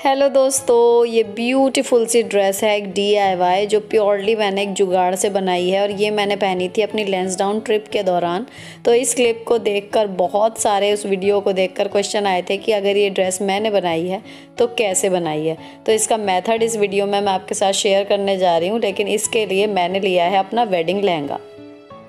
Hello दोस्तों, ये beautiful सी dress है एक DIY जो प्योरली मैंने एक जुगाड़ से बनाई है और ये मैंने पहनी थी अपनी लैंसडाउन ट्रिप के दौरान। तो इस क्लिप को देखकर बहुत सारे उस वीडियो को देखकर क्वेश्चन आए थे कि अगर ये ड्रेस मैंने बनाई है तो कैसे बनाई है। तो इसका मेथड इस वीडियो में मैं आपके साथ शेयर करने जा रही हूँ, लेकिन इसके लिए मैंने लिया है अपना वेडिंग लहंगा।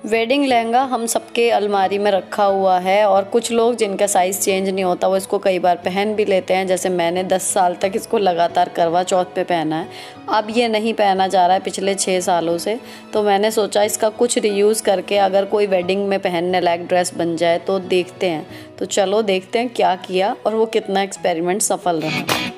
वेडिंग लहंगा हम सबके अलमारी में रखा हुआ है और कुछ लोग जिनका साइज़ चेंज नहीं होता वो इसको कई बार पहन भी लेते हैं। जैसे मैंने 10 साल तक इसको लगातार करवा चौथ पे पहना है। अब ये नहीं पहना जा रहा है पिछले 6 सालों से, तो मैंने सोचा इसका कुछ रीयूज़ करके अगर कोई वेडिंग में पहनने लायक ड्रेस बन जाए तो देखते हैं। तो चलो देखते हैं क्या किया और वो कितना एक्सपेरिमेंट सफल रहा।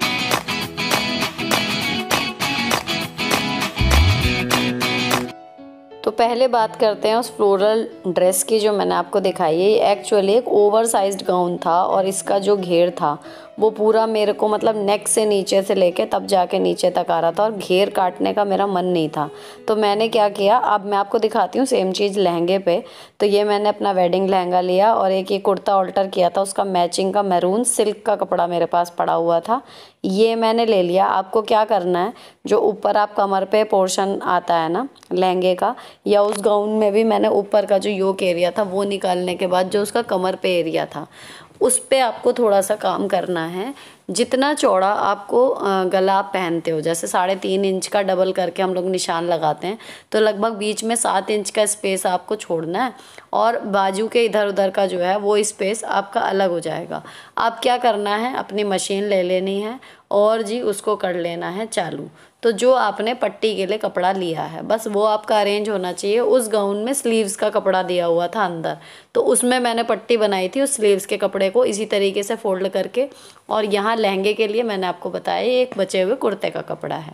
तो पहले बात करते हैं उस फ्लोरल ड्रेस की जो मैंने आपको दिखाई है। ये एक्चुअली एक ओवर साइज्ड गाउन था और इसका जो घेर था वो पूरा मेरे को मतलब नेक से नीचे से लेके तब जाके नीचे तक आ रहा था और घेर काटने का मेरा मन नहीं था। तो मैंने क्या किया, अब मैं आपको दिखाती हूँ सेम चीज़ लहंगे पे। तो ये मैंने अपना वेडिंग लहंगा लिया और एक ये कुर्ता ऑल्टर किया था, उसका मैचिंग का मैरून सिल्क का कपड़ा मेरे पास पड़ा हुआ था, ये मैंने ले लिया। आपको क्या करना है, जो ऊपर आप कमर पे पोर्शन आता है ना लहंगे का, या उस गाउन में भी मैंने ऊपर का जो योक एरिया था वो निकालने के बाद जो उसका कमर पे एरिया था उस पे आपको थोड़ा सा काम करना है। जितना चौड़ा आपको गला आप पहनते हो, जैसे 3.5 इंच का डबल करके हम लोग निशान लगाते हैं, तो लगभग बीच में 7 इंच का स्पेस आपको छोड़ना है और बाजू के इधर उधर का जो है वो स्पेस आपका अलग हो जाएगा। आप क्या करना है, अपनी मशीन ले लेनी है और जी उसको कर लेना है चालू। तो जो आपने पट्टी के लिए कपड़ा लिया है बस वो आपका अरेंज होना चाहिए। उस गाउन में स्लीव्स का कपड़ा दिया हुआ था अंदर, तो उसमें मैंने पट्टी बनाई थी उस स्लीव्स के कपड़े को इसी तरीके से फोल्ड करके। और यहाँ लहंगे के लिए मैंने आपको बताया एक बचे हुए कुर्ते का कपड़ा है।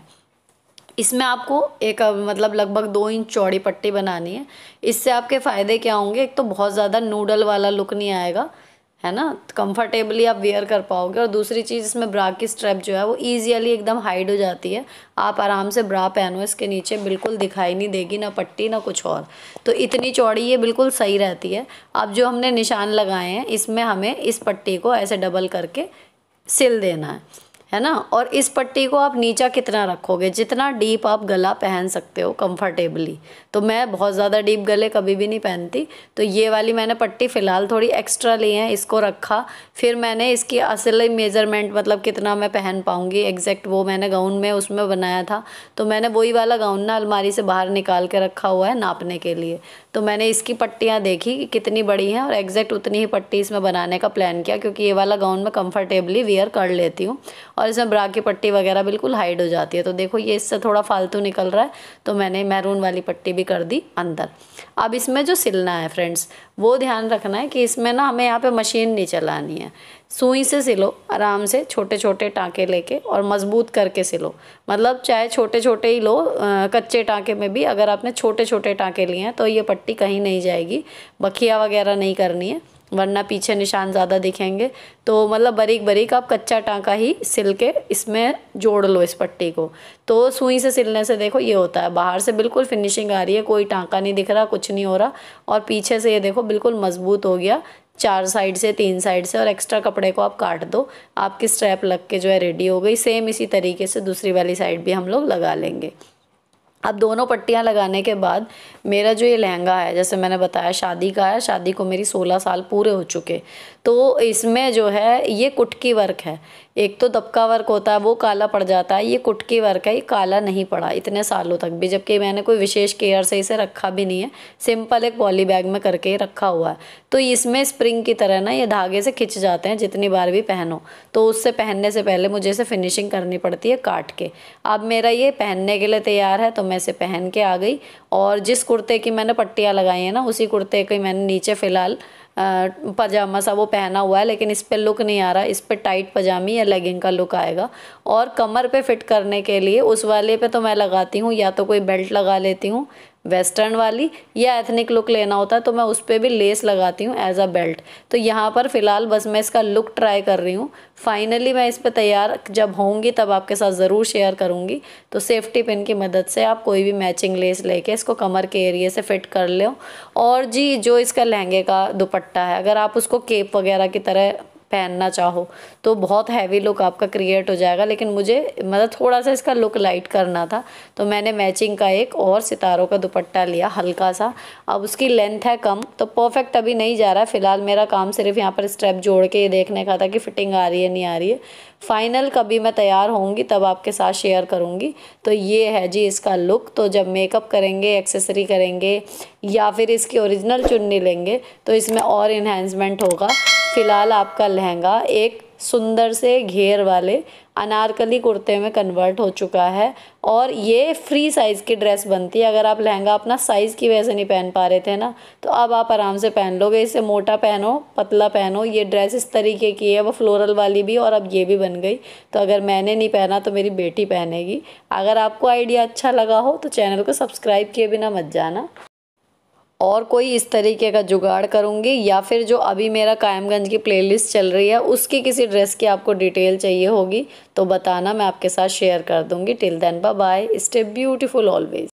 इसमें आपको एक मतलब लगभग 2 इंच चौड़ी पट्टी बनानी है। इससे आपके फ़ायदे क्या होंगे, एक तो बहुत ज़्यादा नूडल वाला लुक नहीं आएगा, है ना, कंफर्टेबली आप वेयर कर पाओगे। और दूसरी चीज़, इसमें ब्रा की स्ट्रैप जो है वो ईजिली एकदम हाइड हो जाती है। आप आराम से ब्रा पहनो, इसके नीचे बिल्कुल दिखाई नहीं देगी ना पट्टी ना कुछ और। तो इतनी चौड़ी ये बिल्कुल सही रहती है। अब जो हमने निशान लगाए हैं इसमें हमें इस पट्टी को ऐसे डबल करके सिल देना है ना। और इस पट्टी को आप नीचा कितना रखोगे, जितना डीप आप गला पहन सकते हो कंफर्टेबली। तो मैं बहुत ज़्यादा डीप गले कभी भी नहीं पहनती, तो ये वाली मैंने पट्टी फ़िलहाल थोड़ी एक्स्ट्रा ली है, इसको रखा। फिर मैंने इसकी असली मेज़रमेंट मतलब कितना मैं पहन पाऊँगी एग्जैक्ट वो मैंने गाउन में उसमें बनाया था। तो मैंने वही वाला गाउन ना अलमारी से बाहर निकाल के रखा हुआ है नापने के लिए। तो मैंने इसकी पट्टियाँ देखी कि कितनी बड़ी हैं और एग्जैक्ट उतनी ही पट्टी इसमें बनाने का प्लान किया, क्योंकि ये वाला गाउन मैं कंफर्टेबली वेयर कर लेती हूँ और इसमें ब्रा की पट्टी वगैरह बिल्कुल हाइड हो जाती है। तो देखो ये इससे थोड़ा फालतू निकल रहा है, तो मैंने मैरून वाली पट्टी भी कर दी अंदर। अब इसमें जो सिलना है फ्रेंड्स, वो ध्यान रखना है कि इसमें ना हमें यहाँ पे मशीन नहीं चलानी है। सुई से सिलो आराम से, छोटे छोटे टाँके लेके और मजबूत करके सिलो। मतलब चाहे छोटे छोटे ही लो, कच्चे टाँके में भी अगर आपने छोटे छोटे टाँके लिए हैं तो ये पट्टी कहीं नहीं जाएगी। बखिया वगैरह नहीं करनी है वरना पीछे निशान ज़्यादा दिखेंगे। तो मतलब बारीक बारीक आप कच्चा टाँका ही सिल के इसमें जोड़ लो इस पट्टी को। तो सुई से सिलने से देखो ये होता है, बाहर से बिल्कुल फिनिशिंग आ रही है, कोई टाँका नहीं दिख रहा, कुछ नहीं हो रहा। और पीछे से ये देखो बिल्कुल मजबूत हो गया, 4 साइड से 3 साइड से। और एक्स्ट्रा कपड़े को आप काट दो, आपकी स्ट्रैप लग के जो है रेडी हो गई। सेम इसी तरीके से दूसरी वाली साइड भी हम लोग लगा लेंगे। अब दोनों पट्टियाँ लगाने के बाद मेरा जो ये लहंगा है, जैसे मैंने बताया शादी का है, शादी को मेरी 16 साल पूरे हो चुके। तो इसमें जो है ये कुटकी वर्क है। एक तो दबका वर्क होता है वो काला पड़ जाता है, ये कुटकी वर्क है, ये काला नहीं पड़ा इतने सालों तक भी, जबकि मैंने कोई विशेष केयर से इसे रखा भी नहीं है, सिंपल एक पॉली बैग में करके ही रखा हुआ है। तो इसमें स्प्रिंग की तरह ना ये धागे से खिंच जाते हैं जितनी बार भी पहनो। तो उससे पहनने से पहले मुझे इसे फिनिशिंग करनी पड़ती है काट के। अब मेरा ये पहनने के लिए तैयार है, तो मैं इसे पहन के आ गई। और जिस कुर्ते की मैंने पट्टियाँ लगाई हैं ना उसी कुर्ते की मैंने नीचे फ़िलहाल पजामा सा वो पहना हुआ है, लेकिन इस पे लुक नहीं आ रहा। इस पे टाइट पजामी या लेगिंग का लुक आएगा। और कमर पे फिट करने के लिए उस वाले पे तो मैं लगाती हूँ या तो कोई बेल्ट लगा लेती हूँ वेस्टर्न वाली, या एथनिक लुक लेना होता है तो मैं उस पर भी लेस लगाती हूँ एज अ बेल्ट। तो यहाँ पर फ़िलहाल बस मैं इसका लुक ट्राई कर रही हूँ। फाइनली मैं इस पर तैयार जब होंगी तब आपके साथ ज़रूर शेयर करूँगी। तो सेफ्टी पिन की मदद से आप कोई भी मैचिंग लेस लेके इसको कमर के एरिए से फिट कर लो। और जी जो इसका लहंगे का दुपट्टा है, अगर आप उसको केप वगैरह की तरह पहनना चाहो तो बहुत हैवी लुक आपका क्रिएट हो जाएगा। लेकिन मुझे मतलब थोड़ा सा इसका लुक लाइट करना था, तो मैंने मैचिंग का एक और सितारों का दुपट्टा लिया हल्का सा। अब उसकी लेंथ है कम, तो परफेक्ट अभी नहीं जा रहा है। फिलहाल मेरा काम सिर्फ यहाँ पर स्ट्रैप जोड़ के ये देखने का था कि फिटिंग आ रही है नहीं आ रही है। फाइनल कभी मैं तैयार होंगी तब आपके साथ शेयर करूँगी। तो ये है जी इसका लुक। तो जब मेकअप करेंगे, एक्सेसरी करेंगे या फिर इसकी ओरिजिनल चुन्नी लेंगे तो इसमें और इन्हेंसमेंट होगा। फ़िलहाल आपका लहंगा एक सुंदर से घेर वाले अनारकली कुर्ते में कन्वर्ट हो चुका है और ये फ्री साइज़ की ड्रेस बनती है। अगर आप लहंगा अपना साइज़ की वजह से नहीं पहन पा रहे थे ना, तो अब आप आराम से पहन लोगे। इसे मोटा पहनो, पतला पहनो, ये ड्रेस इस तरीके की है, वो फ्लोरल वाली भी और अब ये भी बन गई। तो अगर मैंने नहीं पहना तो मेरी बेटी पहनेगी। अगर आपको आइडिया अच्छा लगा हो तो चैनल को सब्सक्राइब किए बिना मत जाना। और कोई इस तरीके का जुगाड़ करूँगी या फिर जो अभी मेरा कायमगंज की प्लेलिस्ट चल रही है उसकी किसी ड्रेस की आपको डिटेल चाहिए होगी तो बताना, मैं आपके साथ शेयर कर दूँगी। Till then bye bye, stay beautiful always.